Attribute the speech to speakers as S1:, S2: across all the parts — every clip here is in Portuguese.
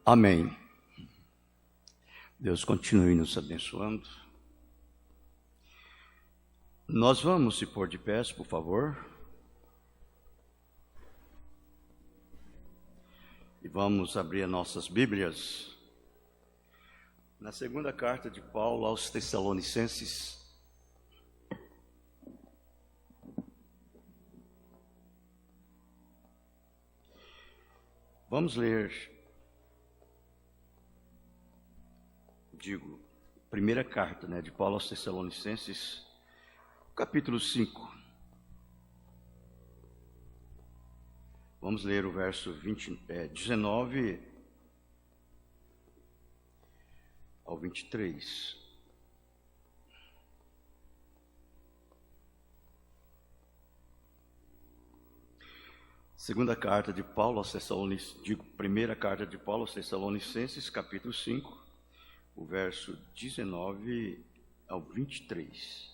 S1: Amém. Deus continue nos abençoando. Nós vamos se pôr de pé, por favor. E vamos abrir nossas Bíblias na segunda carta de Paulo aos Tessalonicenses. Vamos ler, primeira carta, de Paulo aos Tessalonicenses, capítulo 5. Vamos ler o verso 19 ao 23. Segunda carta de Paulo aos Tessalonicenses, primeira carta de Paulo aos Tessalonicenses, capítulo 5, o verso 19 ao 23.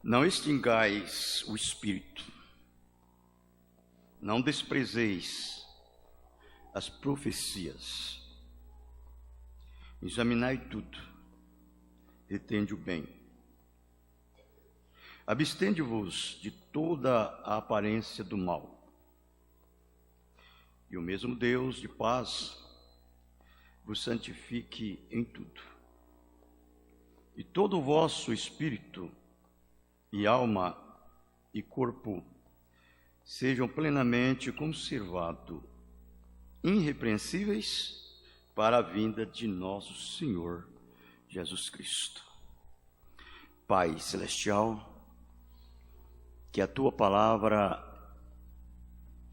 S1: Não extingais o espírito, não desprezeis as profecias, examinai tudo, retende o bem. Abstende-vos de toda a aparência do mal. E o mesmo Deus de paz vos santifique em tudo. E todo o vosso espírito e alma e corpo sejam plenamente conservados, irrepreensíveis para a vinda de nosso Senhor Jesus Cristo. Pai Celestial, que a Tua palavra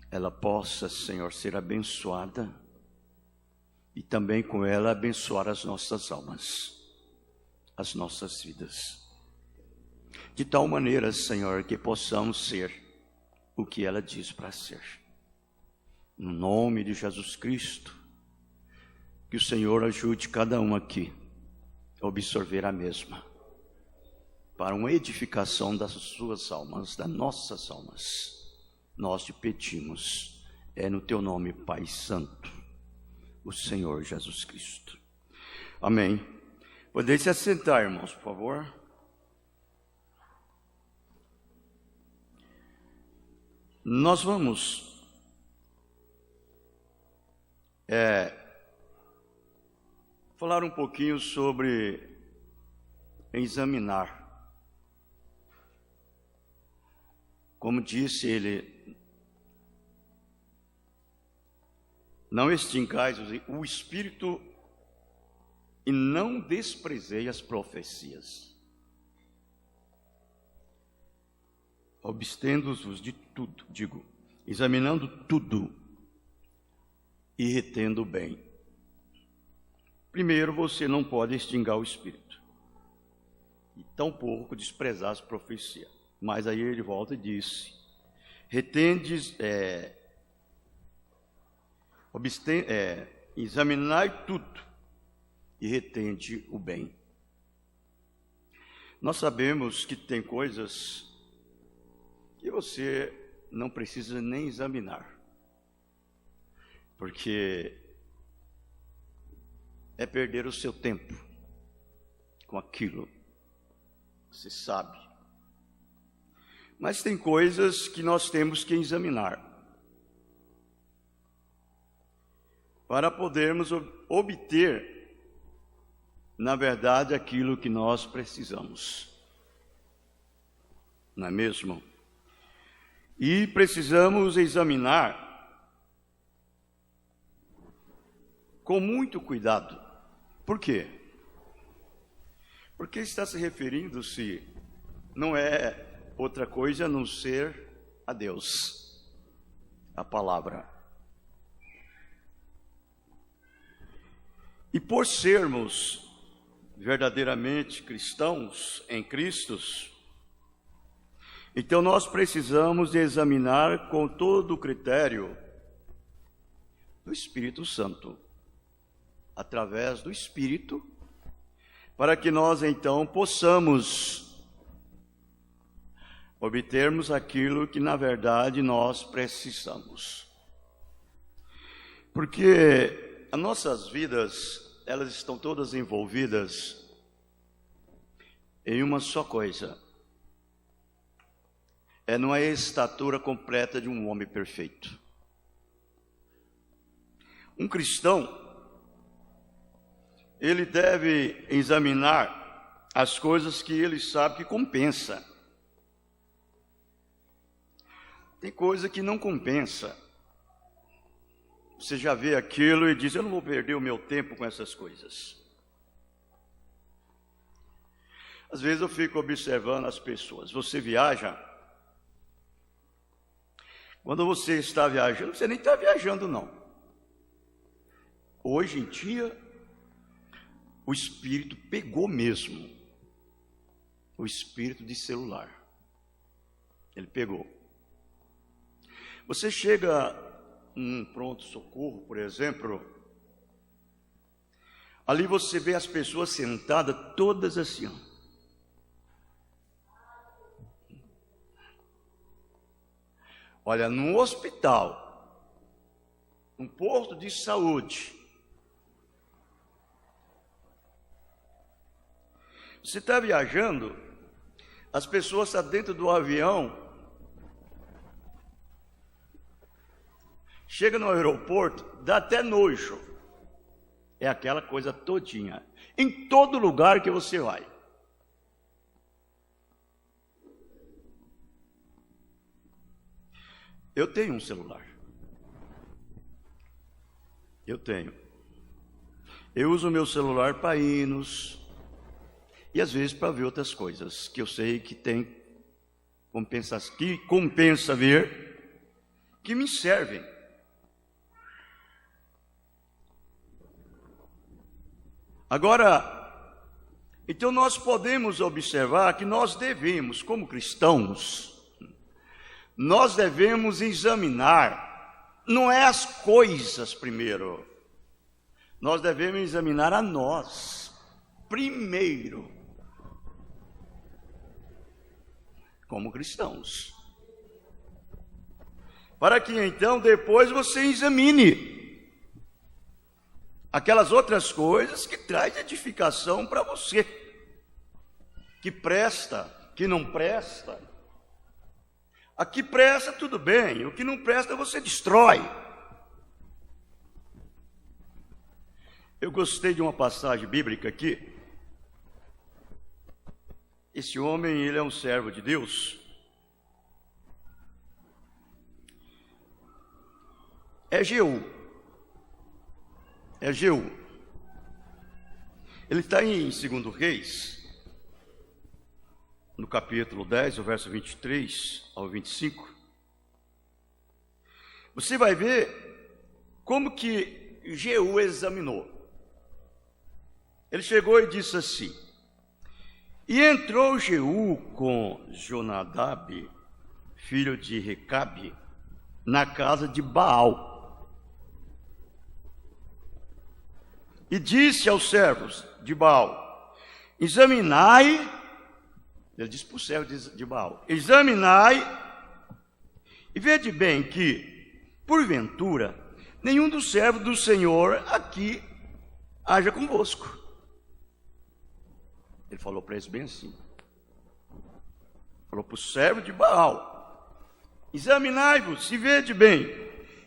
S1: ela possa, Senhor, ser abençoada e também com ela abençoar as nossas almas, as nossas vidas. De tal maneira, Senhor, que possamos ser o que ela diz para ser. No nome de Jesus Cristo, que o Senhor ajude cada um aqui a absorver a mesma, para uma edificação das suas almas, das nossas almas. Nós te pedimos, no teu nome, Pai Santo, o Senhor Jesus Cristo. Amém. Podeis se assentar, irmãos, por favor. Nós vamos falar um pouquinho sobre examinar. Como disse ele, não extingais o espírito e não desprezei as profecias. Abstendo-vos de tudo, examinando tudo e retendo o bem. Primeiro, você não pode extinguir o espírito e tampouco desprezar as profecias. Mas aí ele volta e disse: examinai tudo e retende o bem. Nós sabemos que tem coisas que você não precisa nem examinar, porque é perder o seu tempo com aquilo, você sabe. Mas tem coisas que nós temos que examinar para podermos obter, na verdade, aquilo que nós precisamos. Não é mesmo? E precisamos examinar com muito cuidado. Por quê? Porque está se referindo-se, não é outra coisa a não ser a Deus, a palavra. E por sermos verdadeiramente cristãos em Cristo, então nós precisamos de examinar com todo o critério do Espírito Santo, através do Espírito, para que nós então possamos obtermos aquilo que na verdade nós precisamos. Porque as nossas vidas, elas estão todas envolvidas em uma só coisa. É numa estatura completa de um homem perfeito. Um cristão, ele deve examinar as coisas que ele sabe que compensa. Tem coisa que não compensa. Você já vê aquilo e diz, eu não vou perder o meu tempo com essas coisas. Às vezes eu fico observando as pessoas. Você viaja. Quando você está viajando, você nem está viajando não. Hoje em dia, o espírito pegou mesmo. O espírito de celular. Ele pegou. Você chega num pronto-socorro, por exemplo, ali você vê as pessoas sentadas todas assim, ó. Olha, num hospital, num posto de saúde, você está viajando, as pessoas estão dentro do avião, chega no aeroporto, dá até nojo. É aquela coisa todinha. Em todo lugar que você vai. Eu tenho um celular. Eu tenho. Eu uso o meu celular para hinos. E às vezes para ver outras coisas. Que eu sei que tem compensa ver. Que me servem. Agora, então nós podemos observar que nós devemos, como cristãos, nós devemos examinar, não é as coisas primeiro, nós devemos examinar a nós primeiro, como cristãos, para que então depois você examine aquelas outras coisas que traz edificação para você, que presta, que não presta. A que presta, tudo bem, o que não presta você destrói. Eu gostei de uma passagem bíblica aqui. Esse homem, ele é um servo de Deus. É Jeú. É Jeú. Ele está em 2 Reis, no capítulo 10, o verso 23 ao 25. Você vai ver como que Jeú examinou. Ele chegou e disse assim: e entrou Jeú com Jonadab, filho de Recabe, na casa de Baal. E disse aos servos de Baal: examinai, ele disse para o servo de Baal: examinai, e vede bem que, porventura, nenhum dos servos do Senhor aqui haja convosco. Ele falou para eles bem assim. Falou para o servo de Baal: examinai-vos e vede bem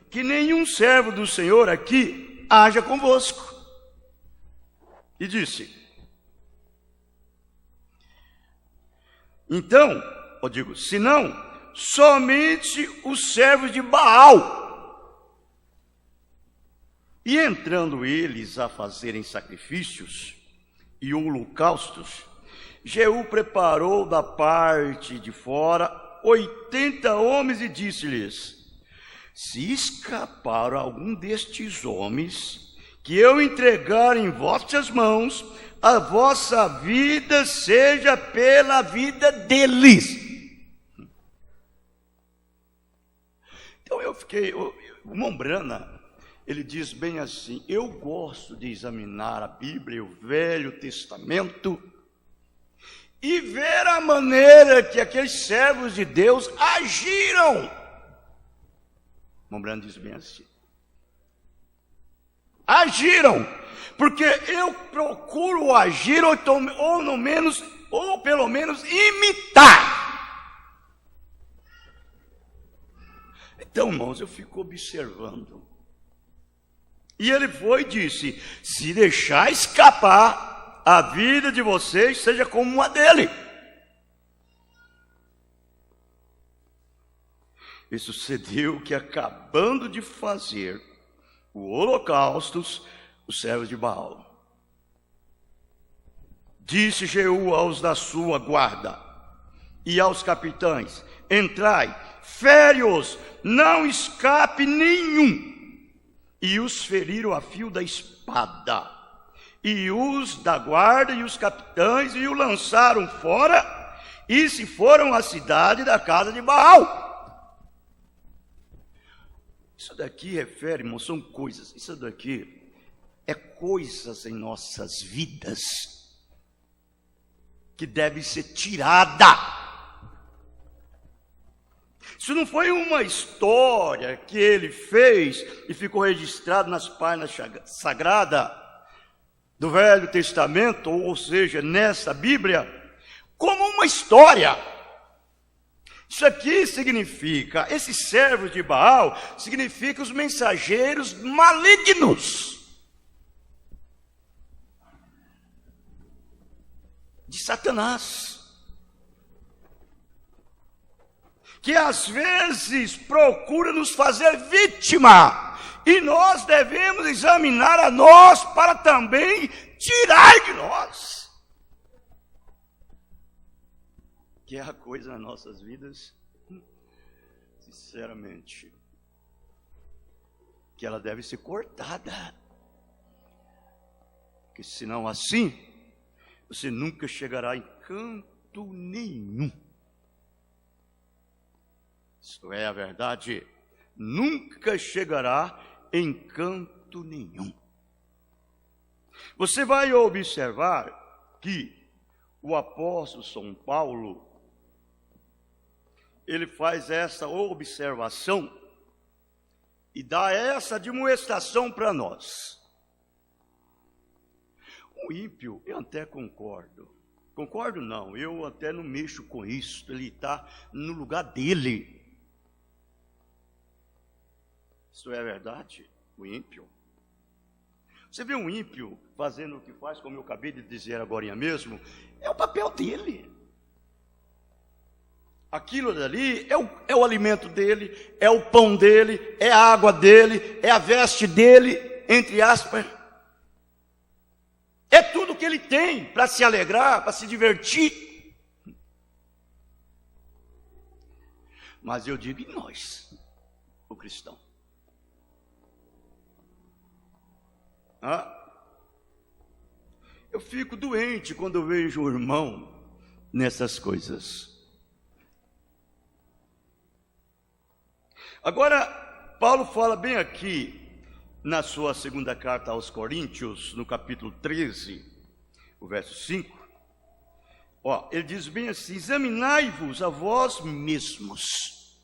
S1: que nenhum servo do Senhor aqui haja convosco. E disse: então, eu digo, senão, somente os servos de Baal. E entrando eles a fazerem sacrifícios e holocaustos, Jeú preparou da parte de fora 80 homens e disse-lhes: se escapar algum destes homens que eu entregar em vossas mãos, a vossa vida seja pela vida deles. Então eu fiquei, o Mombrana, ele diz bem assim: eu gosto de examinar a Bíblia, o Velho Testamento, e ver a maneira que aqueles servos de Deus agiram. Mombrana diz bem assim: agiram, porque eu procuro agir ou pelo menos imitar. Então, irmãos, eu fico observando. E ele foi e disse: se deixar escapar, a vida de vocês seja como uma dele. E sucedeu que, acabando de fazer o holocausto, os servos de Baal, disse Jeú aos da sua guarda e aos capitães: entrai, fere-os, não escape nenhum. E os feriram a fio da espada. E os da guarda e os capitães e o lançaram fora, e se foram à cidade da casa de Baal. Isso daqui refere, irmão, são coisas. Isso daqui é coisas em nossas vidas que deve ser tirada. Isso não foi uma história que ele fez e ficou registrado nas páginas sagradas do Velho Testamento, ou seja, nessa Bíblia, como uma história. Isso aqui significa, esses servos de Baal, significa os mensageiros malignos de Satanás, que às vezes procura nos fazer vítima, e nós devemos examinar a nós para também tirar de nós. Que é a coisa nas nossas vidas, sinceramente, que ela deve ser cortada, porque senão assim, você nunca chegará em canto nenhum. Isso é a verdade, nunca chegará em canto nenhum. Você vai observar que o apóstolo São Paulo, ele faz essa observação e dá essa demonstração para nós. O ímpio, eu até concordo não, eu até não mexo com isso, ele está no lugar dele. Isso é verdade, o ímpio. Você vê um ímpio fazendo o que faz, como eu acabei de dizer agora mesmo, é o papel dele. Aquilo dali é o alimento dele, é o pão dele, é a água dele, é a veste dele, entre aspas. É tudo que ele tem para se alegrar, para se divertir. Mas eu digo, e nós, o cristão? Eu fico doente quando eu vejo o irmão nessas coisas. Agora, Paulo fala bem aqui, na sua segunda carta aos Coríntios, no capítulo 13, o verso 5, ele diz bem assim: examinai-vos a vós mesmos,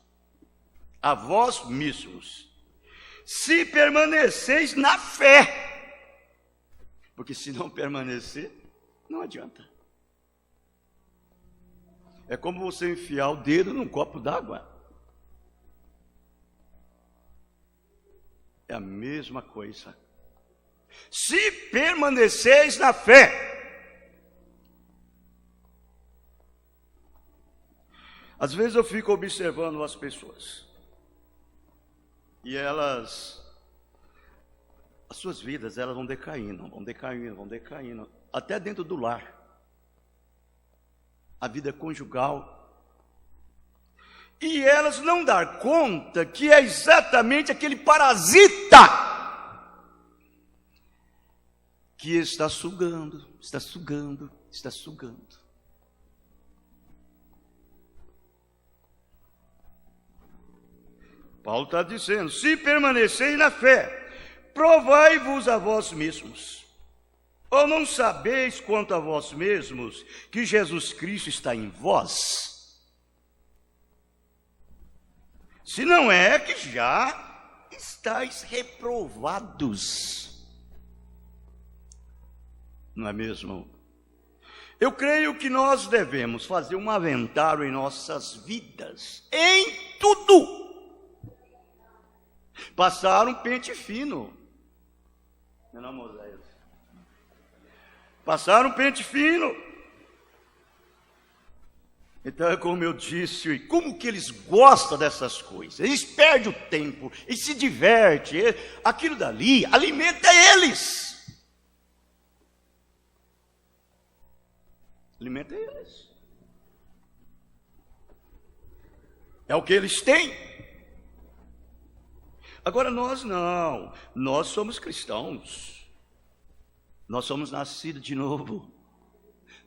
S1: se permaneceis na fé, porque se não permanecer, não adianta. É como você enfiar o dedo num copo d'água. É a mesma coisa. Se permaneceis na fé. Às vezes eu fico observando as pessoas, e elas, as suas vidas, elas vão decaindo, até dentro do lar. A vida conjugal. E elas não dão conta que é exatamente aquele parasita que está sugando. Paulo está dizendo: se permaneceis na fé, provai-vos a vós mesmos. Ou não sabeis quanto a vós mesmos que Jesus Cristo está em vós? Se não é que já estáis reprovados. não é mesmo? Eu creio que nós devemos fazer um inventário em nossas vidas, em tudo. Passar um pente fino. Não, Moisés. Passar um pente fino. Então é como eu disse, como que eles gostam dessas coisas. Eles perdem o tempo, eles se divertem. Aquilo dali alimenta eles. Alimenta eles. É o que eles têm. Agora nós não. Nós somos cristãos. Nós somos nascidos de novo.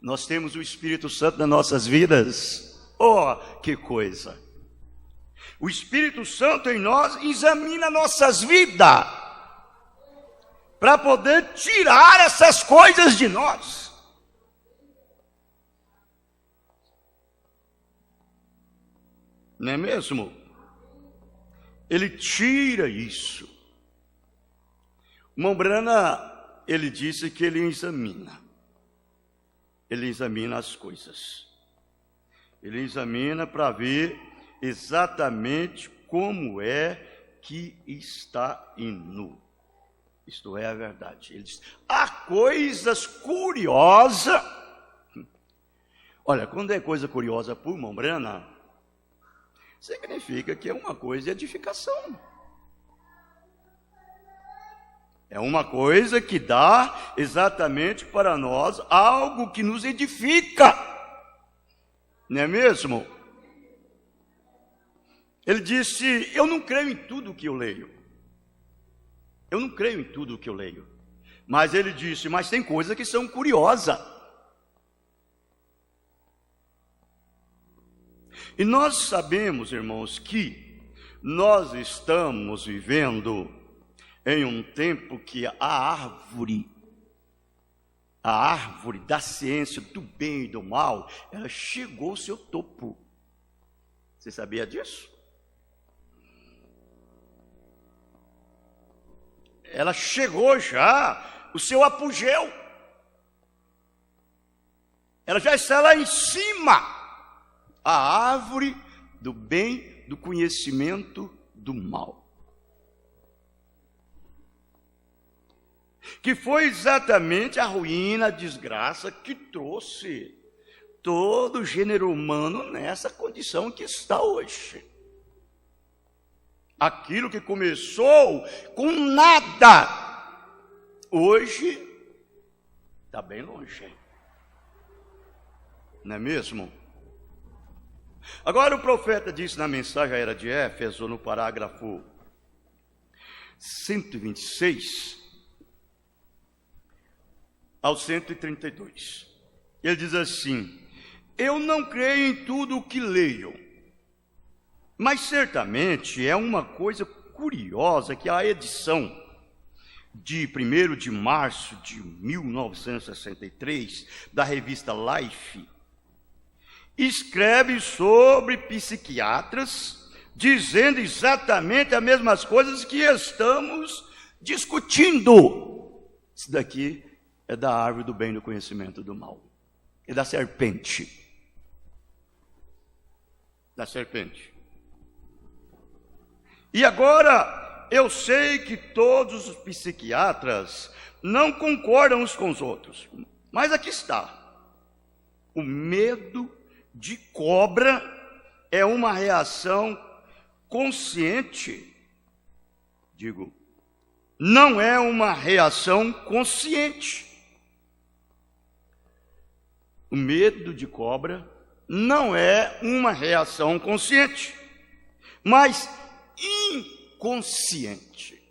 S1: Nós temos o Espírito Santo nas nossas vidas. Oh, que coisa! O Espírito Santo em nós examina nossas vidas para poder tirar essas coisas de nós. Não é mesmo? Ele tira isso. Mombrana, ele disse que ele examina. Ele examina as coisas. Ele examina para ver exatamente como é que está indo. Isto é a verdade. Ele diz, há coisas curiosas. Olha, quando é coisa curiosa por Mombrana, significa que é uma coisa de edificação. É uma coisa que dá exatamente para nós algo que nos edifica. Não é mesmo? Ele disse, eu não creio em tudo que eu leio. Eu não creio em tudo que eu leio. Mas ele disse, mas tem coisas que são curiosas. E nós sabemos, irmãos, que nós estamos vivendo em um tempo que a árvore da ciência do bem e do mal, ela chegou ao seu topo. Você sabia disso? Ela chegou já o seu apogeu. Ela já está lá em cima. A árvore do bem, do conhecimento do mal. Que foi exatamente a ruína, a desgraça que trouxe todo o gênero humano nessa condição que está hoje. Aquilo que começou com nada, hoje está bem longe. Não é mesmo? Agora o profeta disse na mensagem à era de Éfeso, no parágrafo 126 ao 132. Ele diz assim, eu não creio em tudo o que leio, mas certamente é uma coisa curiosa que a edição de 1º de março de 1963, da revista Life, escreve sobre psiquiatras, dizendo exatamente as mesmas coisas que estamos discutindo. Isso daqui é da árvore do bem e do conhecimento do mal. É da serpente. Da serpente. E agora, eu sei que todos os psiquiatras não concordam uns com os outros. Mas aqui está. O medo de cobra é uma reação consciente. Digo, não é uma reação consciente. O medo de cobra não é uma reação consciente, mas inconsciente.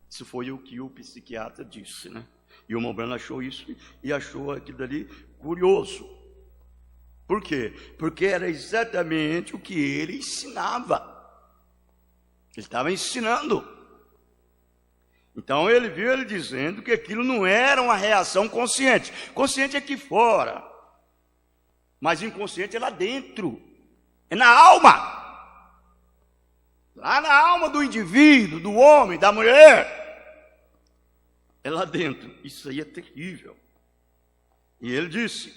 S1: Isso foi o que o psiquiatra disse, né? E o Mombrana achou isso e achou aquilo dali curioso. Por quê? Porque era exatamente o que ele ensinava. Ele estava ensinando. Então ele viu ele dizendo que aquilo não era uma reação consciente. Consciente é aqui fora, mas inconsciente é lá dentro, é na alma. Lá na alma do indivíduo, do homem, da mulher. é lá dentro. Isso aí é terrível. E ele disse: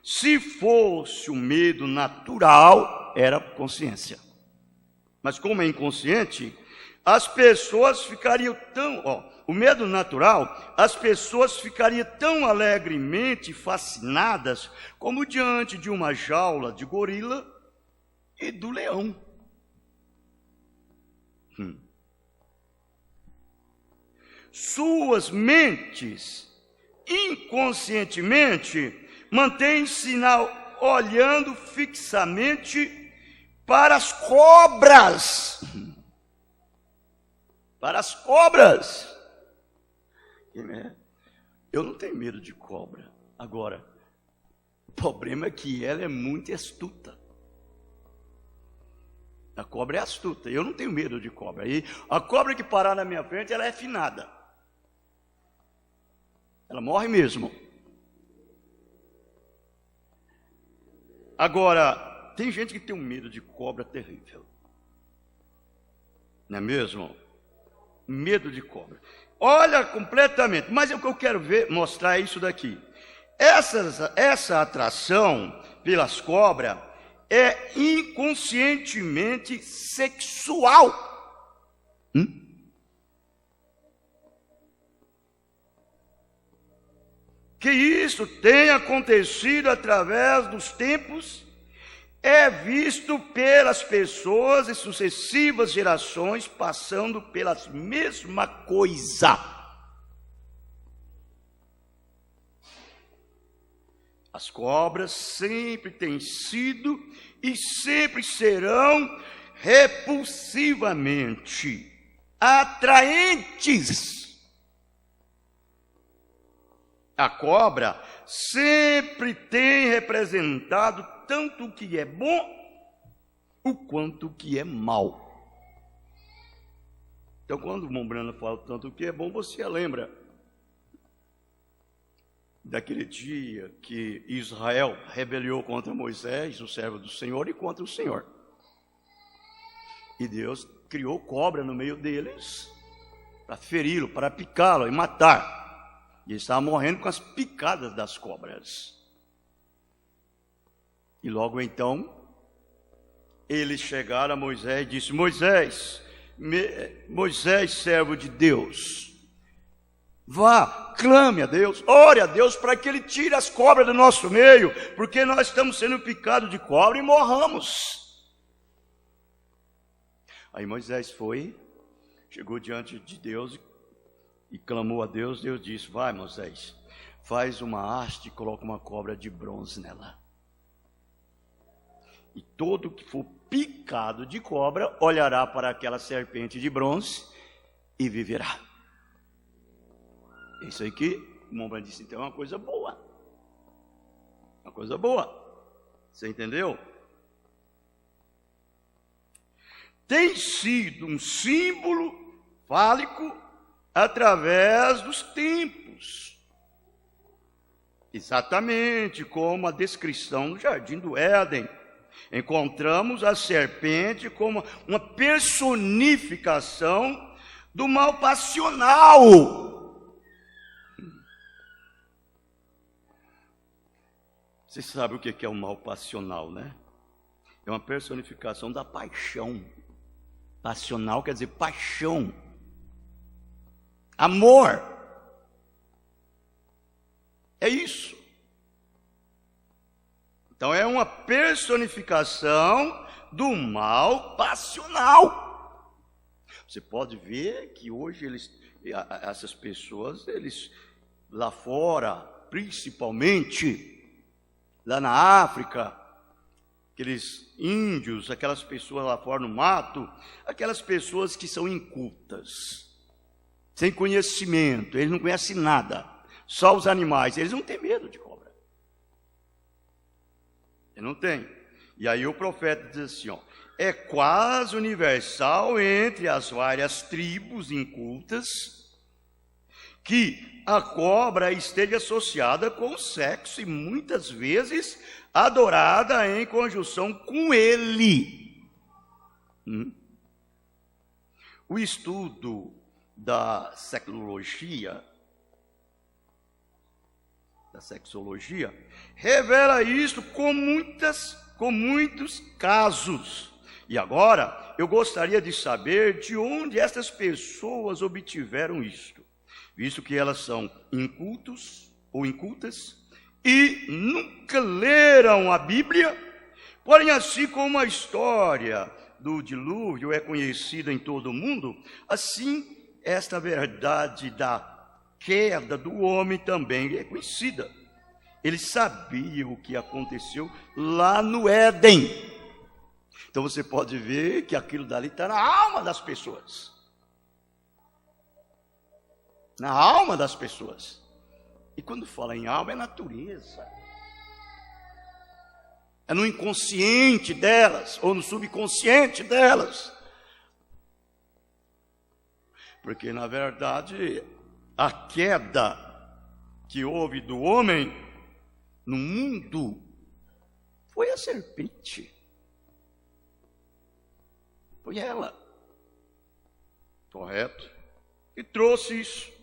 S1: se fosse o medo natural, era consciência. Mas como é inconsciente, as pessoas ficariam o medo natural, as pessoas ficariam tão alegremente fascinadas como diante de uma jaula de gorila e do leão. Suas mentes, inconscientemente, mantêm-se olhando fixamente para as cobras. Para as cobras. Eu não tenho medo de cobra. Agora, o problema é que ela é muito astuta. A cobra é astuta. Eu não tenho medo de cobra. E a cobra que parar na minha frente, ela é finada. Ela morre mesmo. Agora, tem gente que tem um medo de cobra terrível. Não é mesmo? Medo de cobra. Olha completamente. Mas o que eu quero mostrar é isso daqui. Essa atração pelas cobras é inconscientemente sexual. Que isso tenha acontecido através dos tempos é visto pelas pessoas e sucessivas gerações passando pelas mesma coisa. As cobras sempre têm sido e sempre serão repulsivamente atraentes. A cobra sempre tem representado tanto o que é bom, o quanto o que é mal. Então, quando o Mombrana fala tanto o que é bom, você lembra daquele dia que Israel rebeliou contra Moisés, o servo do Senhor, e contra o Senhor. E Deus criou cobra no meio deles para feri-lo, para picá-lo e matar. E ele estava morrendo com as picadas das cobras. E logo então, eles chegaram a Moisés e disse: Moisés, servo de Deus, vá, clame a Deus, ore a Deus para que Ele tire as cobras do nosso meio, porque nós estamos sendo picados de cobra e morramos. Aí Moisés chegou diante de Deus e clamou a Deus. Deus disse: vai, Moisés, faz uma haste e coloca uma cobra de bronze nela. E todo que for picado de cobra olhará para aquela serpente de bronze e viverá. Isso aí que o Mombrana disse, então é uma coisa boa. Uma coisa boa. Você entendeu? Tem sido um símbolo fálico através dos tempos. Exatamente como a descrição no Jardim do Éden. Encontramos a serpente como uma personificação do mal passional. Você sabe o que é o mal passional, né? É uma personificação da paixão. Passional quer dizer paixão. Amor. É isso. Então é uma personificação do mal passional. Você pode ver que hoje essas pessoas, lá fora, principalmente lá na África, aqueles índios, aquelas pessoas lá fora no mato, aquelas pessoas que são incultas, sem conhecimento, eles não conhecem nada, só os animais, eles não têm medo de cobra. Ele não tem. E aí o profeta diz assim, é quase universal entre as várias tribos incultas que a cobra esteja associada com o sexo e muitas vezes adorada em conjunção com ele. O estudo da sexologia da sexologia, revela isto com muitos casos. E agora, eu gostaria de saber de onde essas pessoas obtiveram isto, visto que elas são incultas e nunca leram a Bíblia. Porém, assim como a história do dilúvio é conhecida em todo o mundo, assim esta verdade da queda do homem também é conhecida. Eles sabiam o que aconteceu lá no Éden. Então você pode ver que aquilo dali está na alma das pessoas. Na alma das pessoas. E quando fala em alma, é natureza. É no inconsciente delas, ou no subconsciente delas. Porque, na verdade, a queda que houve do homem no mundo foi a serpente. Foi ela. Correto? E trouxe isso.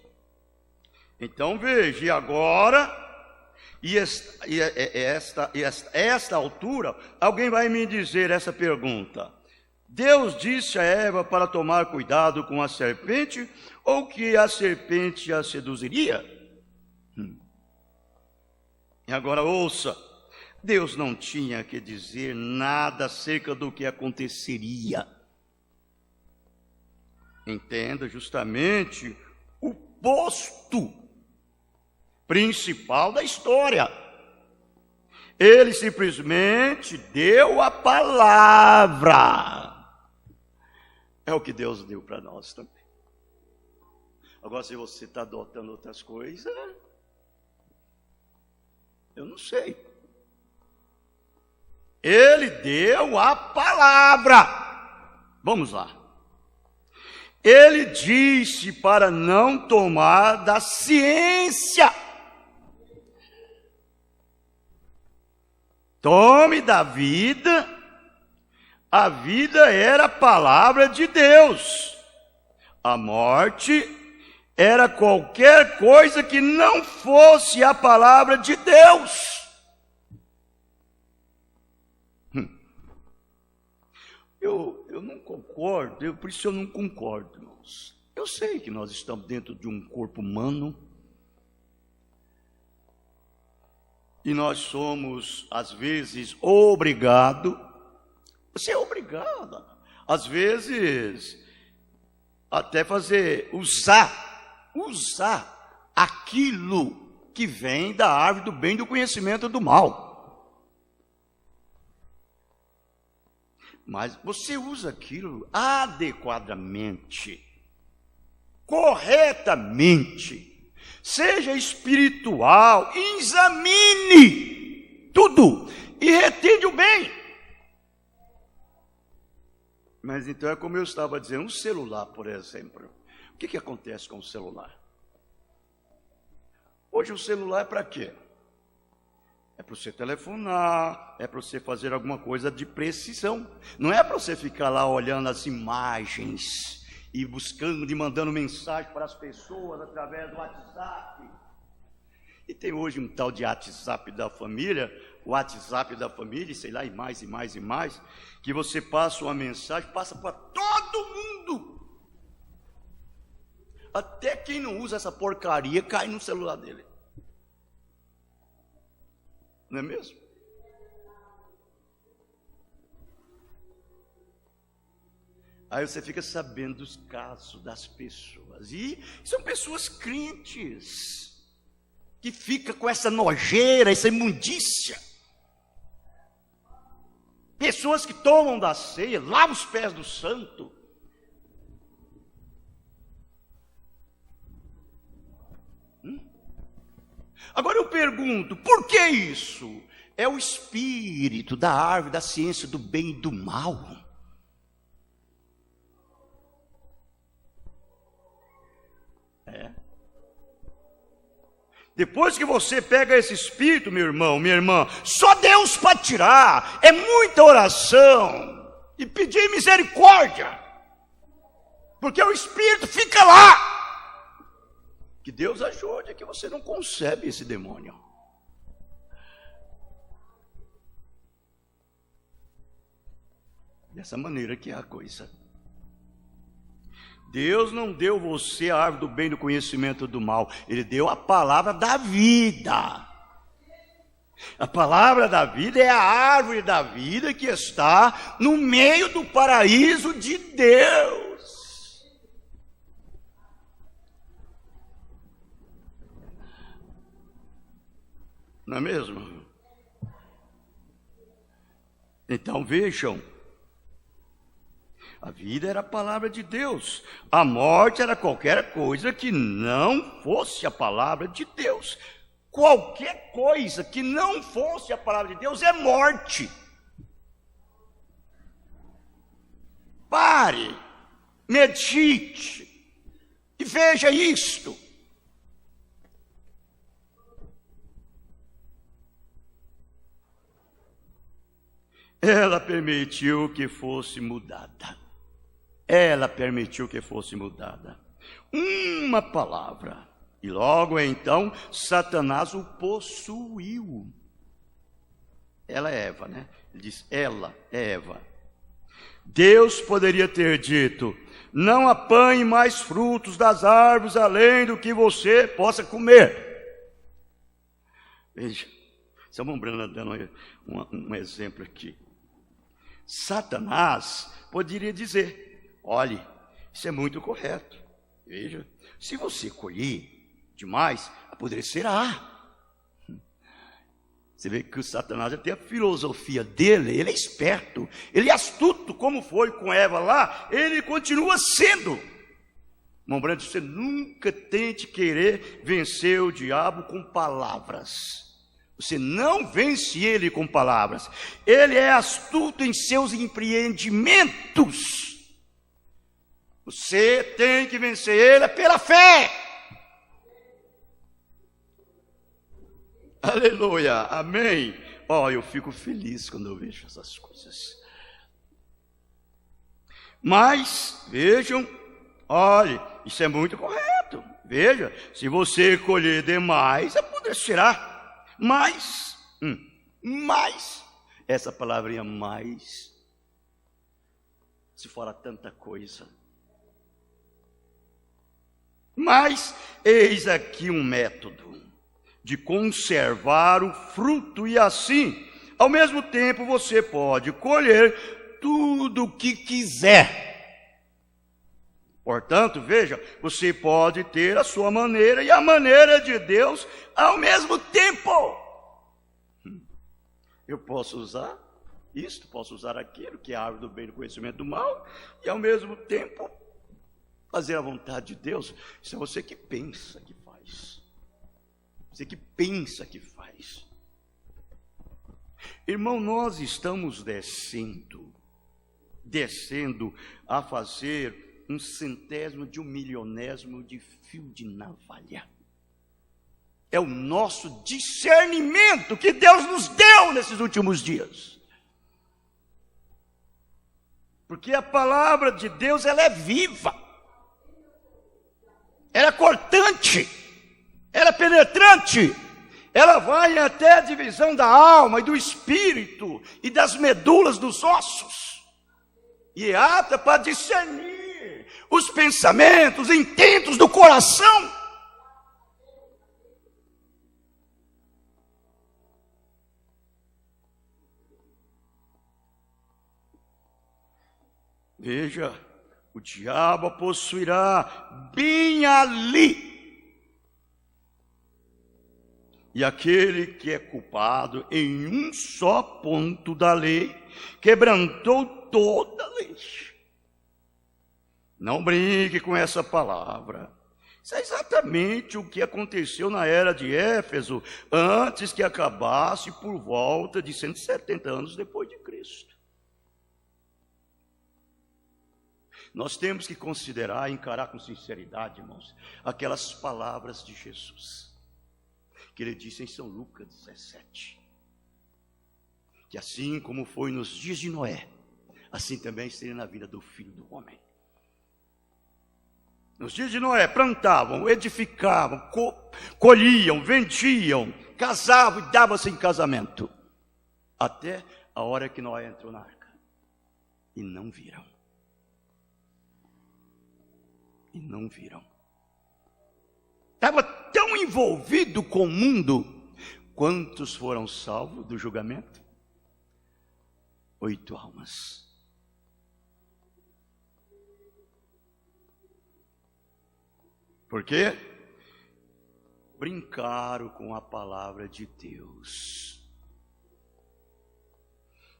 S1: Então veja, e agora, esta altura, alguém vai me dizer essa pergunta: Deus disse a Eva para tomar cuidado com a serpente, ou que a serpente a seduziria? E agora ouça, Deus não tinha que dizer nada acerca do que aconteceria. Entenda justamente o posto principal da história. Ele simplesmente deu a palavra. É o que Deus deu para nós também. Agora, se você está adotando outras coisas, eu não sei. Ele deu a palavra. Vamos lá. Ele disse para não tomar da ciência. Tome da vida. A vida era a palavra de Deus. A morte era qualquer coisa que não fosse a palavra de Deus. Eu não concordo, por isso eu não concordo, irmãos. Eu sei que nós estamos dentro de um corpo humano e nós somos, às vezes, obrigados. Você é obrigado, às vezes, até usar aquilo que vem da árvore do bem e do conhecimento do mal. Mas você usa aquilo adequadamente, corretamente, seja espiritual, examine tudo e retende o bem. Mas então é como eu estava dizendo, um celular, por exemplo. O que acontece com o celular? Hoje o celular é para quê? É para você telefonar, é para você fazer alguma coisa de precisão. Não é para você ficar lá olhando as imagens e buscando e mandando mensagem para as pessoas através do WhatsApp. E tem hoje um tal de WhatsApp da família, sei lá, e mais, que você passa uma mensagem, passa para todo mundo. Até quem não usa essa porcaria cai no celular dele. Não é mesmo? Aí você fica sabendo dos casos das pessoas. E são pessoas crentes, que ficam com essa nojeira, essa imundícia. Pessoas que tomam da ceia, lavam os pés do santo. Agora eu pergunto, por que isso? É o espírito da árvore da ciência do bem e do mal. Depois que você pega esse espírito, meu irmão, minha irmã, só Deus para tirar. É muita oração e pedir misericórdia, porque o espírito fica lá. Que Deus ajude, que você não concebe esse demônio. Dessa maneira que é a coisa. Deus não deu você a árvore do bem e do conhecimento do mal. Ele deu a palavra da vida. A palavra da vida é a árvore da vida que está no meio do paraíso de Deus. Não é mesmo? Então vejam, a vida era a palavra de Deus, a morte era qualquer coisa que não fosse a palavra de Deus. Qualquer coisa que não fosse a palavra de Deus é morte. Pare, medite e veja isto. Ela permitiu que fosse mudada. Ela permitiu que fosse mudada. Uma palavra. E logo então, Satanás o possuiu. Ela é Eva, né? Ele diz, ela é Eva. Deus poderia ter dito, não apanhe mais frutos das árvores, além do que você possa comer. Veja, estamos dando um exemplo aqui. Satanás poderia dizer, olhe, isso é muito correto. Veja, se você colher demais, apodrecerá. Você vê que o Satanás já tem a filosofia dele, ele é esperto, ele é astuto, como foi com Eva lá, ele continua sendo. Irmão Branco, você nunca tente querer vencer o diabo com palavras. Você não vence ele com palavras. Ele é astuto em seus empreendimentos. Você tem que vencer ele pela fé. Aleluia, amém. Eu fico feliz quando eu vejo essas coisas. Mas, vejam, olhe, isso é muito correto. Veja, se você colher demais, apodrecerá. Mas, essa palavrinha mais, se fala tanta coisa. Mas, eis aqui um método de conservar o fruto e assim, ao mesmo tempo, você pode colher tudo o que quiser. Portanto, veja, você pode ter a sua maneira e a maneira de Deus ao mesmo tempo. Eu posso usar isto, posso usar aquilo, que é a árvore do bem e do conhecimento do mal, e ao mesmo tempo fazer a vontade de Deus. Isso é você que pensa que faz. Você que pensa que faz. Irmão, nós estamos descendo a fazer um centésimo de um milionésimo de fio de navalha. É o nosso discernimento que Deus nos deu nesses últimos dias. Porque a palavra de Deus, ela é viva. Ela é cortante. Ela é penetrante. Ela vai até a divisão da alma e do espírito e das medulas dos ossos. E é apta para discernir os pensamentos, os intentos do coração. Veja, o diabo a possuirá bem ali. E aquele que é culpado em um só ponto da lei, quebrantou toda a lei. Não brinque com essa palavra. Isso é exatamente o que aconteceu na era de Éfeso, antes que acabasse por volta de 170 anos depois de Cristo. Nós temos que considerar e encarar com sinceridade, irmãos, aquelas palavras de Jesus, que ele disse em São Lucas 17, que assim como foi nos dias de Noé, assim também seria na vida do Filho do Homem. Nos dias de Noé, plantavam, edificavam, colhiam, vendiam, casavam e davam-se em casamento, até a hora que Noé entrou na arca. e não viram. E não viram. Estava tão envolvido com o mundo. Quantos foram salvos do julgamento? 8 almas. Por quê? Brincaram com a palavra de Deus.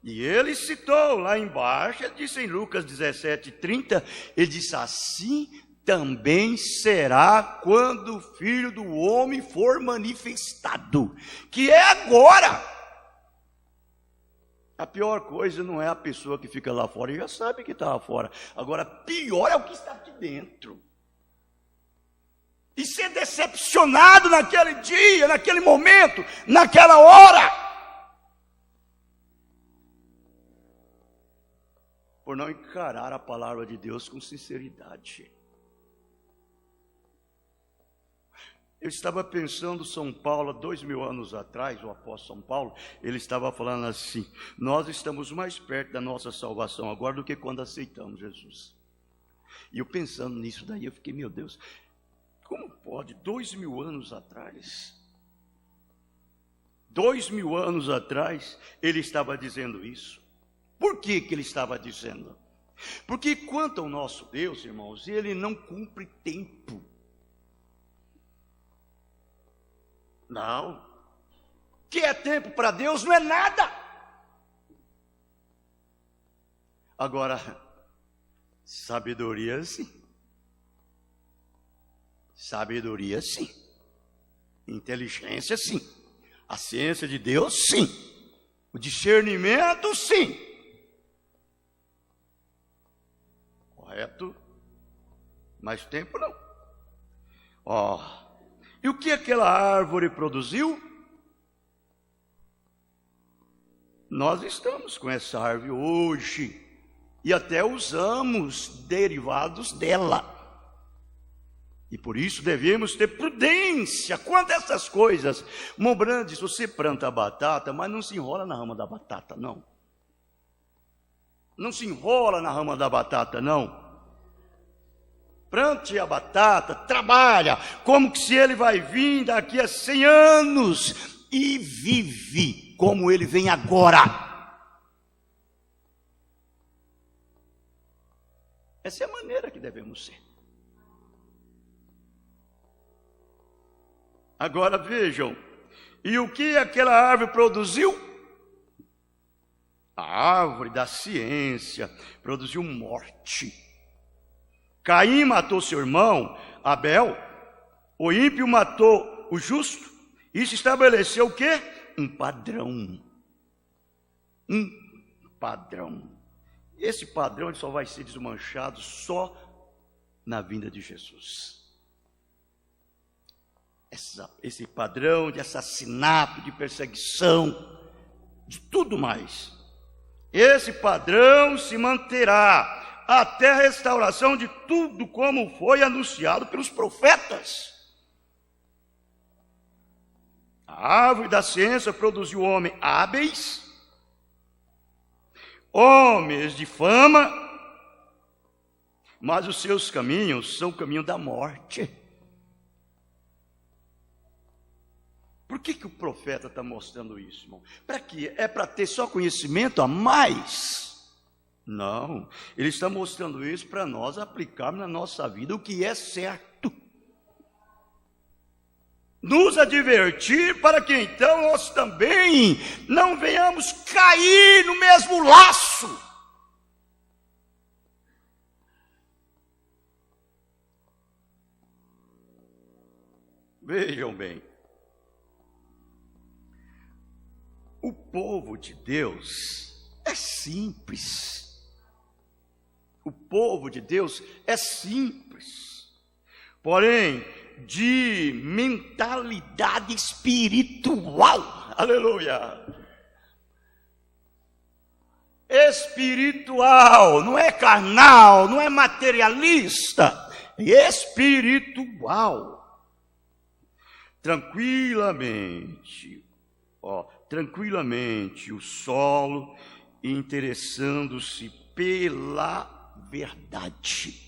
S1: E ele citou lá embaixo, ele disse em Lucas 17:30, ele disse: assim também será quando o Filho do Homem for manifestado, que é agora. A pior coisa não é a pessoa que fica lá fora, e já sabe que está lá fora. Agora, pior é o que está aqui dentro. E ser decepcionado naquele dia, naquele momento, naquela hora. Por não encarar a palavra de Deus com sinceridade. Eu estava pensando São Paulo, 2000 anos atrás, o apóstolo São Paulo, ele estava falando assim: nós estamos mais perto da nossa salvação agora do que quando aceitamos Jesus. E eu pensando nisso daí, eu fiquei, meu Deus, como pode, 2000 anos atrás? 2000 anos atrás, ele estava dizendo isso. Por que ele estava dizendo? Porque quanto ao nosso Deus, irmãos, ele não cumpre tempo. Não. O que é tempo para Deus não é nada. Agora, sabedoria sim. Sabedoria sim. Inteligência sim. A ciência de Deus sim. O discernimento sim. Correto? Mais tempo não. E o que aquela árvore produziu? Nós estamos com essa árvore hoje. E até usamos derivados dela. E por isso devemos ter prudência quanto a essas coisas. Mombrande, se você planta a batata, mas não se enrola na rama da batata, não. Não se enrola na rama da batata, não. Plante a batata, trabalha, como que se ele vai vir daqui a 100 anos e vive como ele vem agora. Essa é a maneira que devemos ser. Agora vejam, e o que aquela árvore produziu? A árvore da ciência produziu morte. Caim matou seu irmão, Abel. O ímpio matou o justo. Isso estabeleceu o quê? Um padrão. Um padrão. Esse padrão ele só vai ser desmanchado só na vinda de Jesus. Esse padrão de assassinato, de perseguição, de tudo mais. Esse padrão se manterá até a restauração de tudo como foi anunciado pelos profetas. A árvore da ciência produziu homens hábeis, homens de fama, mas os seus caminhos são o caminho da morte. Por que o profeta está mostrando isso, irmão? Para quê? É para ter só conhecimento a mais? Não, ele está mostrando isso para nós aplicarmos na nossa vida o que é certo. Nos advertir para que então nós também não venhamos cair no mesmo laço. Vejam bem. O povo de Deus é simples. O povo de Deus é simples, porém de mentalidade espiritual. Aleluia! Espiritual, não é carnal, não é materialista, é espiritual. Tranquilamente, tranquilamente o solo interessando-se pela verdade.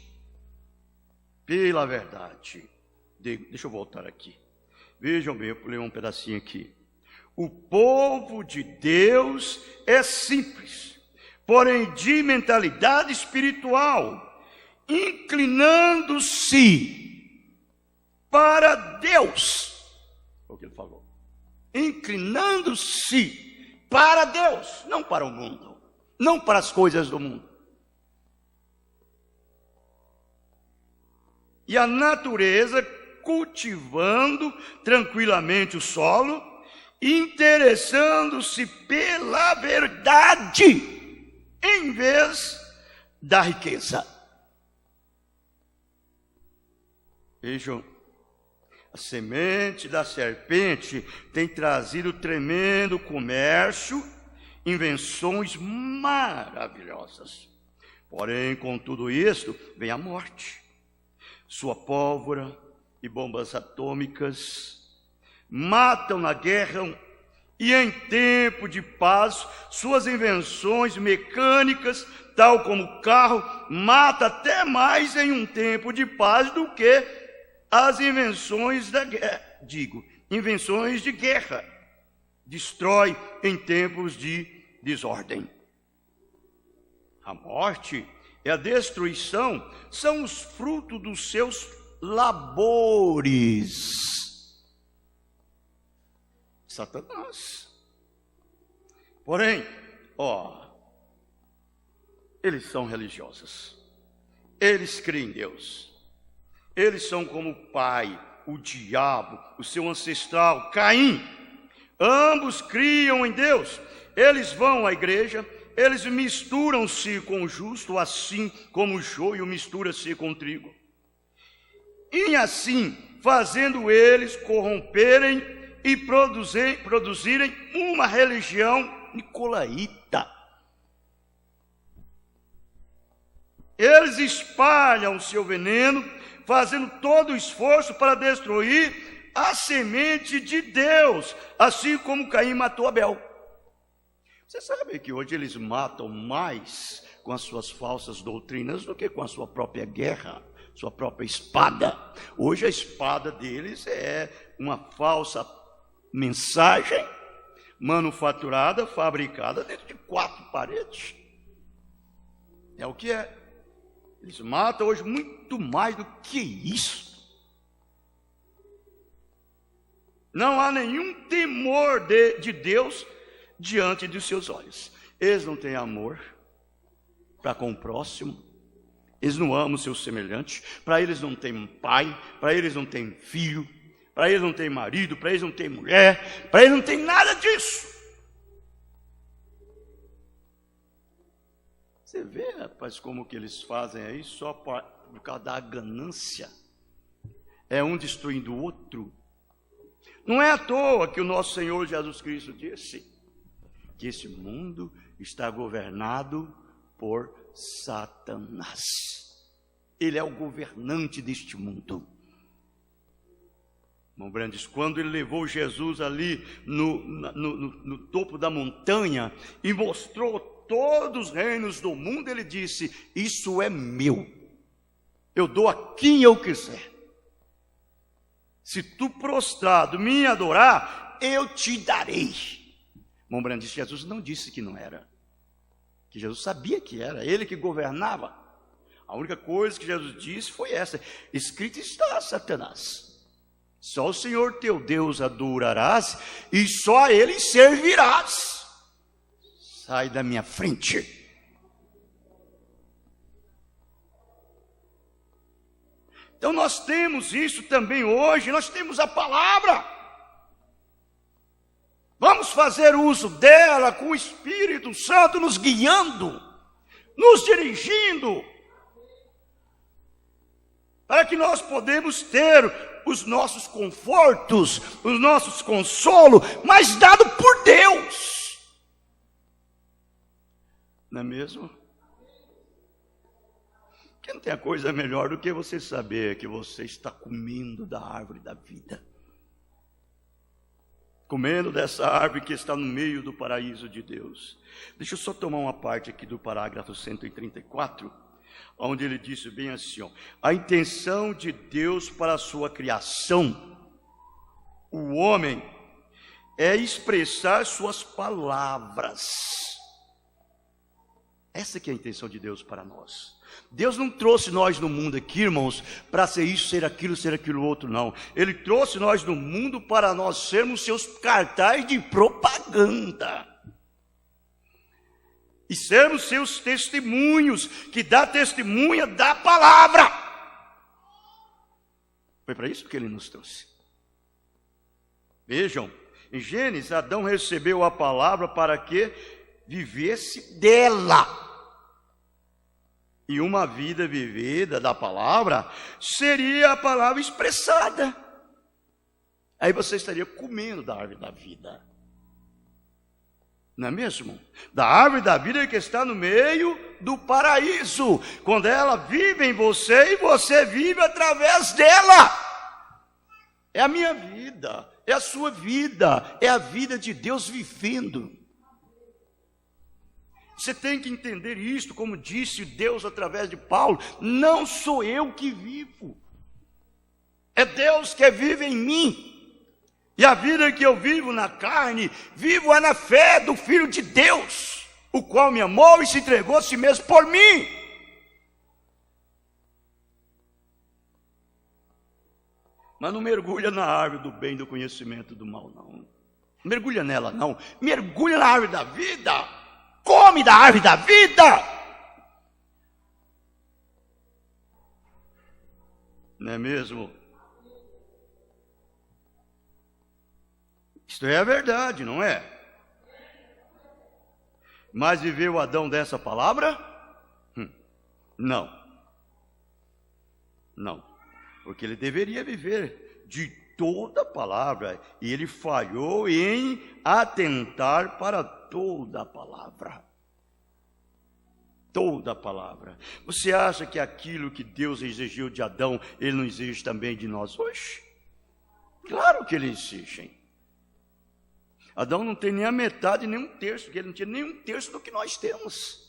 S1: Pela verdade. Deixa eu voltar aqui. Vejam bem, eu pulei um pedacinho aqui. O povo de Deus é simples, porém de mentalidade espiritual, inclinando-se para Deus. É o que ele falou. Inclinando-se para Deus, não para o mundo, não para as coisas do mundo. E a natureza cultivando tranquilamente o solo, interessando-se pela verdade, em vez da riqueza. Vejam, a semente da serpente tem trazido tremendo comércio, invenções maravilhosas. Porém, com tudo isso, vem a morte. Sua pólvora e bombas atômicas matam na guerra, e em tempo de paz, suas invenções mecânicas, tal como o carro, mata até mais em um tempo de paz do que as invenções da guerra. Invenções de guerra. Destrói em tempos de desordem. A morte e a destruição são os frutos dos seus labores. Satanás. Porém, eles são religiosos. Eles creem em Deus. Eles são como o pai, o diabo, o seu ancestral, Caim. Ambos criam em Deus. Eles vão à igreja. Eles misturam-se com o justo, assim como o joio mistura-se com o trigo. E assim, fazendo eles corromperem e produzirem uma religião nicolaíta. Eles espalham o seu veneno, fazendo todo o esforço para destruir a semente de Deus, assim como Caim matou Abel. Você sabe que hoje eles matam mais com as suas falsas doutrinas do que com a sua própria guerra, sua própria espada. Hoje a espada deles é uma falsa mensagem manufaturada, fabricada dentro de 4 paredes. É o que é. Eles matam hoje muito mais do que isso. Não há nenhum temor de Deus diante dos seus olhos. Eles não têm amor para com o próximo. Eles não amam o seu semelhante. Para eles não tem pai. Para eles não tem filho. Para eles não tem marido. Para eles não tem mulher. Para eles não tem nada disso. Você vê, rapaz, como que eles fazem aí só por causa da ganância. É um destruindo o outro. Não é à toa que o nosso Senhor Jesus Cristo disse que esse mundo está governado por Satanás. Ele é o governante deste mundo. Irmão Brandes, quando ele levou Jesus ali no topo da montanha e mostrou todos os reinos do mundo, ele disse: isso é meu, eu dou a quem eu quiser. Se tu prostrado me adorar, eu te darei. Irmão Brandes, Jesus não disse que não era, que Jesus sabia que era, ele que governava. A única coisa que Jesus disse foi essa: escrito está, Satanás, só o Senhor teu Deus adorarás e só a ele servirás. Sai da minha frente. Então nós temos isso também hoje, nós temos a palavra. Vamos fazer uso dela com o Espírito Santo nos guiando, nos dirigindo, para que nós podemos ter os nossos confortos, os nossos consolos, mas dado por Deus. Não é mesmo? Que não tem a coisa melhor do que você saber que você está comendo da árvore da vida. comendo dessa árvore que está no meio do paraíso de Deus. Deixa eu só tomar uma parte aqui do parágrafo 134, onde ele disse bem assim, ó, a intenção de Deus para a sua criação, o homem, é expressar suas palavras. Essa que é a intenção de Deus para nós. Deus não trouxe nós no mundo aqui, irmãos, para ser isso, ser aquilo outro, não. Ele trouxe nós no mundo para nós sermos seus cartazes de propaganda. E sermos seus testemunhos, que dá testemunha da palavra. Foi para isso que ele nos trouxe. Vejam, em Gênesis, Adão recebeu a palavra para que vivesse dela. E uma vida vivida da palavra seria a palavra expressada. Aí você estaria comendo da árvore da vida. Não é mesmo? Da árvore da vida que está no meio do paraíso. Quando ela vive em você e você vive através dela. É a minha vida, é a sua vida, é a vida de Deus vivendo. Você tem que entender isto, como disse Deus através de Paulo, não sou eu que vivo, é Deus que vive em mim, e a vida que eu vivo na carne, vivo é na fé do Filho de Deus, o qual me amou e se entregou a si mesmo por mim. Mas não mergulha na árvore do bem e do conhecimento do mal, não. Mergulha nela, não. Mergulha na árvore da vida. Come da árvore da vida. Não é mesmo? Isto é a verdade, não é? Mas viveu Adão dessa palavra? Não. Não. Porque ele deveria viver de toda a palavra, e ele falhou em atentar para toda a palavra. Toda a palavra. Você acha que aquilo que Deus exigiu de Adão, ele não exige também de nós hoje? Claro que ele exige. Adão não tem nem a metade, nem um terço, porque ele não tinha nem um terço do que nós temos.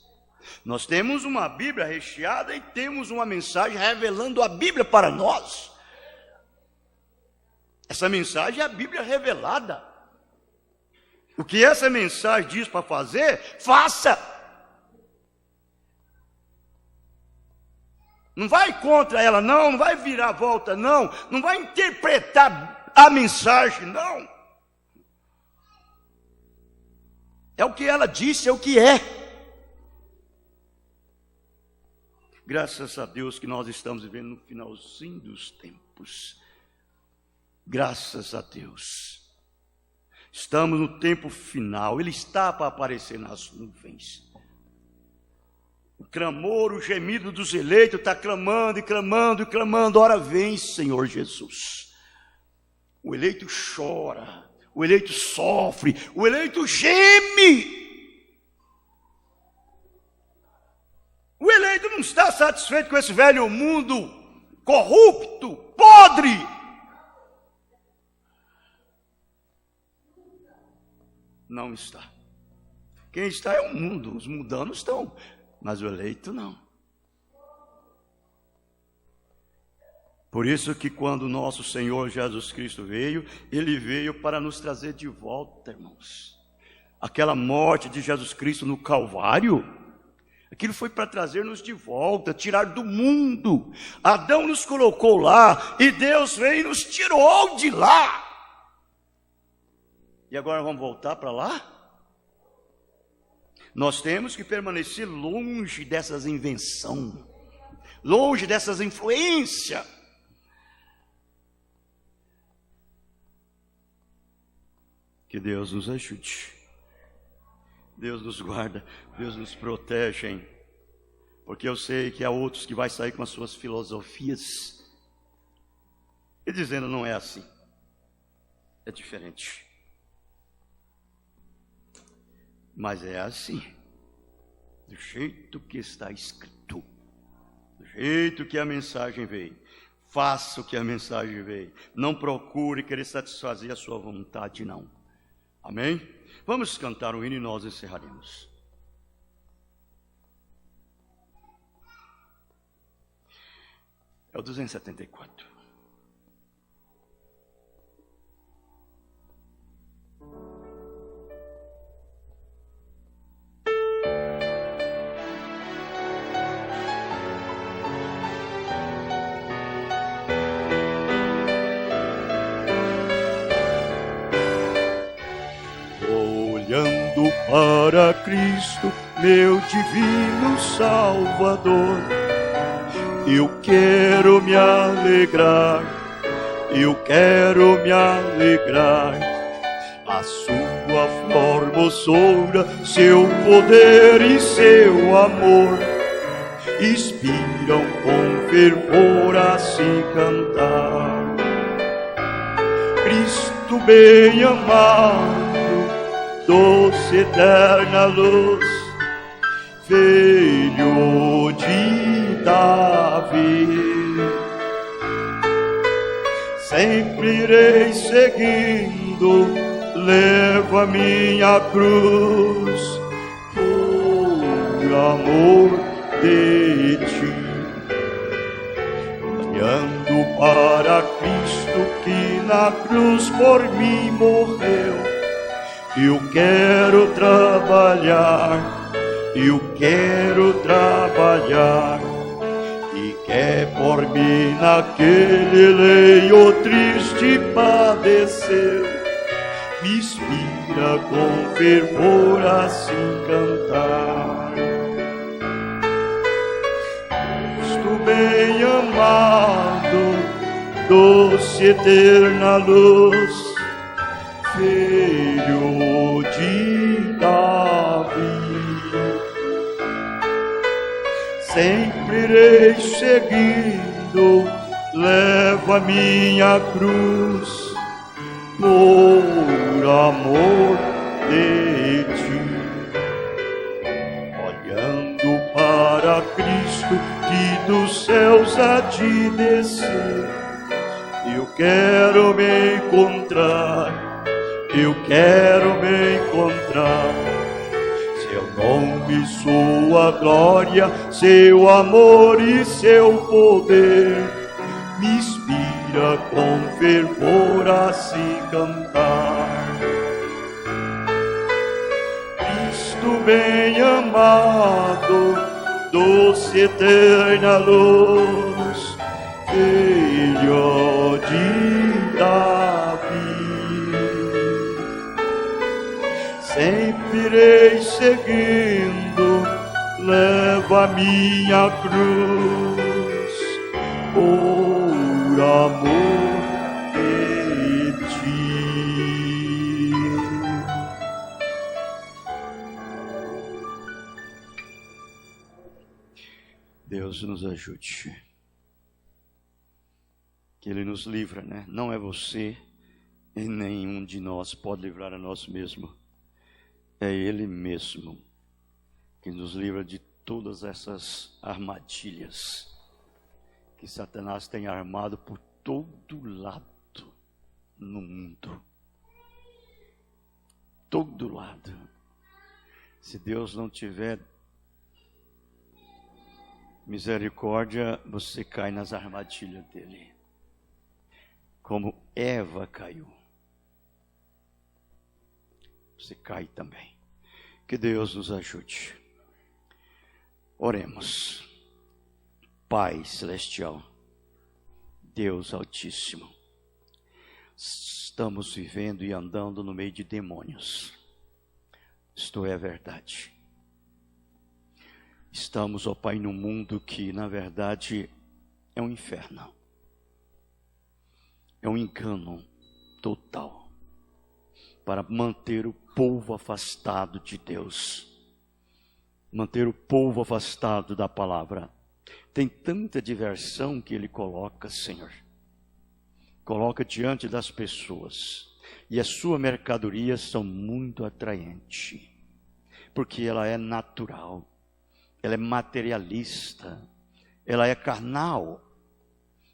S1: Nós temos uma Bíblia recheada e temos uma mensagem revelando a Bíblia para nós. Essa mensagem é a Bíblia revelada. O que essa mensagem diz para fazer, faça. Não vai contra ela, não. Não vai virar a volta, não. Não vai interpretar a mensagem, não. É o que ela disse, é o que é. Graças a Deus que nós estamos vivendo no finalzinho dos tempos. Graças a Deus. Estamos no tempo final. Ele está para aparecer nas nuvens. O clamor, o gemido dos eleitos está clamando e clamando e clamando. Ora vem, Senhor Jesus. O eleito chora. O eleito sofre. O eleito geme. O eleito não está satisfeito com esse velho mundo corrupto, podre. Não está. Quem está é o mundo. Os mundanos estão, mas o eleito não. Por isso que quando o nosso Senhor Jesus Cristo veio, Ele veio para nos trazer de volta, irmãos. Aquela morte de Jesus Cristo no Calvário, aquilo foi para trazer-nos de volta, tirar do mundo. Adão nos colocou lá e Deus veio e nos tirou de lá. E agora vamos voltar para lá? Nós temos que permanecer longe dessas invenções, longe dessas influências. Que Deus nos ajude. Deus nos guarda, Deus nos protege, hein? Porque eu sei que há outros que vai sair com as suas filosofias e dizendo não é assim, é diferente. Mas é assim, do jeito que está escrito, do jeito que a mensagem veio. Faça o que a mensagem veio. Não procure querer satisfazer a sua vontade, não. Amém? Vamos cantar um hino e nós encerraremos. É o 274. Olhando para Cristo, meu divino Salvador, eu quero me alegrar, eu quero me alegrar. A sua formosura, seu poder e seu amor inspiram com fervor a se cantar. Cristo bem amado, doce eterna luz, filho de Davi, sempre irei seguindo, levo a minha cruz, por amor de ti. Olhando para Cristo que na cruz por mim morreu, eu quero trabalhar, eu quero trabalhar, e quer por mim naquele leito triste padeceu, me inspira com fervor a se cantar. Cristo bem amado, doce eterna luz, filho de Davi, sempre irei seguindo, levo a minha cruz, por amor de ti. Olhando para Cristo que dos céus há de descer, eu quero me encontrar, eu quero me encontrar. Seu nome, sua glória, seu amor e seu poder me inspira com fervor a se cantar. Cristo bem amado, doce eterna luz, filho de Davi, sempre irei seguindo, levo a minha cruz, por amor de ti. Deus nos ajude, que Ele nos livra, né? Não é você e nenhum de nós pode livrar a nós mesmos. É Ele mesmo que nos livra de todas essas armadilhas que Satanás tem armado por todo lado no mundo. Todo lado. Se Deus não tiver misericórdia, você cai nas armadilhas dele. Como Eva caiu, você cai também. Que Deus nos ajude. Oremos. Pai Celestial, Deus Altíssimo, estamos vivendo e andando no meio de demônios. Isto é a verdade. Estamos, ó Pai, num mundo que, na verdade, é um inferno. É um engano total para manter o povo afastado de Deus, manter o povo afastado da palavra. Tem tanta diversão que Ele coloca, Senhor, coloca diante das pessoas, e a sua mercadoria são muito atraentes, porque ela é natural, ela é materialista, ela é carnal.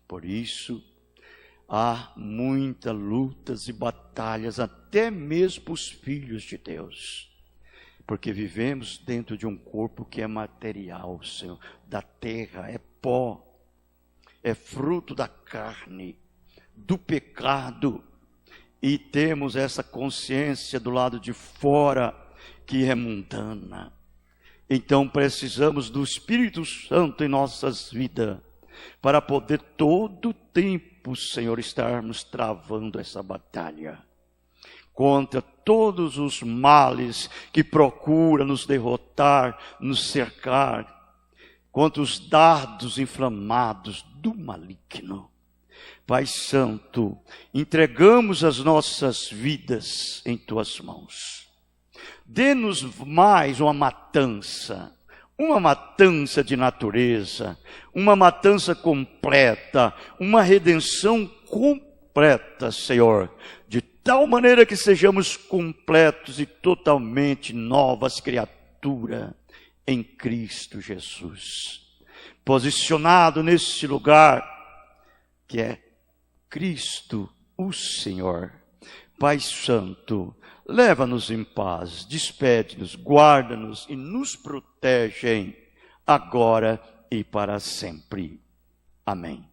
S1: Por isso, há muitas lutas e batalhas, até mesmo para os filhos de Deus, porque vivemos dentro de um corpo que é material, Senhor, da terra, é pó, é fruto da carne, do pecado, e temos essa consciência do lado de fora que é mundana. Então precisamos do Espírito Santo em nossas vidas, para poder todo o tempo, Senhor, estarmos travando essa batalha contra todos os males que procuram nos derrotar, nos cercar, contra os dardos inflamados do maligno. Pai Santo, entregamos as nossas vidas em Tuas mãos. Dê-nos mais uma matança de natureza, uma matança completa, uma redenção completa, Senhor, de tal maneira que sejamos completos e totalmente novas criaturas em Cristo Jesus. Posicionado nesse lugar que é Cristo, o Senhor. Pai Santo, leva-nos em paz, despede-nos, guarda-nos e nos protegem agora e para sempre. Amém.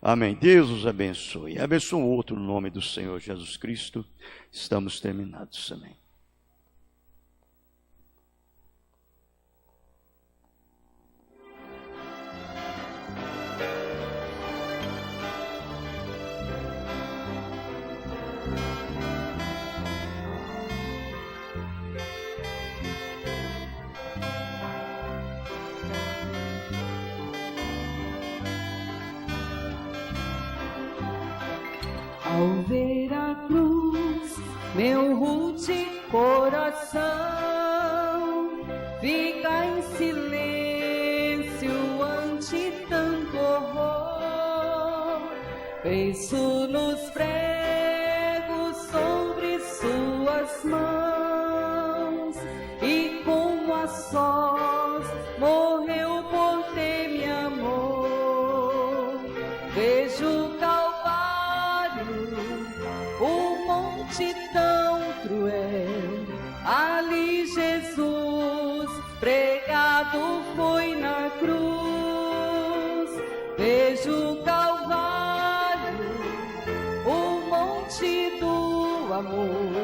S1: Amém. Deus os abençoe. Abençoe o outro no nome do Senhor Jesus Cristo. Estamos terminados. Amém.
S2: Ao ver a cruz, meu rude coração fica em silêncio ante tanto horror. Penso nos pregos sobre suas mãos e como a sós morreu por ter me amor. Vejo o monte tão cruel, ali Jesus pregado foi na cruz. Vejo o Calvário, o monte do amor,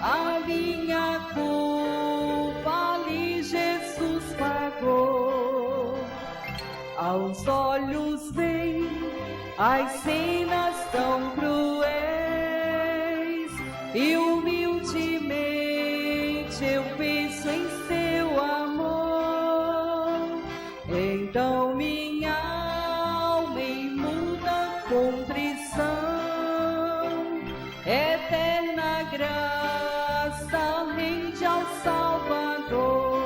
S2: a minha culpa ali Jesus pagou. Aos olhos vem as cenas tão cruéis, e humildemente eu penso em seu amor. Então minha alma em muda contrição, eterna graça rende ao Salvador.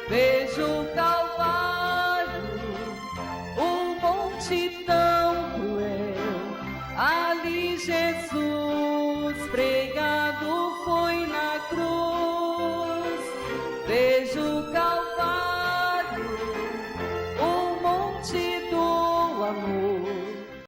S2: Vejo o Calvário, o monte tão cruel, ali Jesus pregado foi na cruz.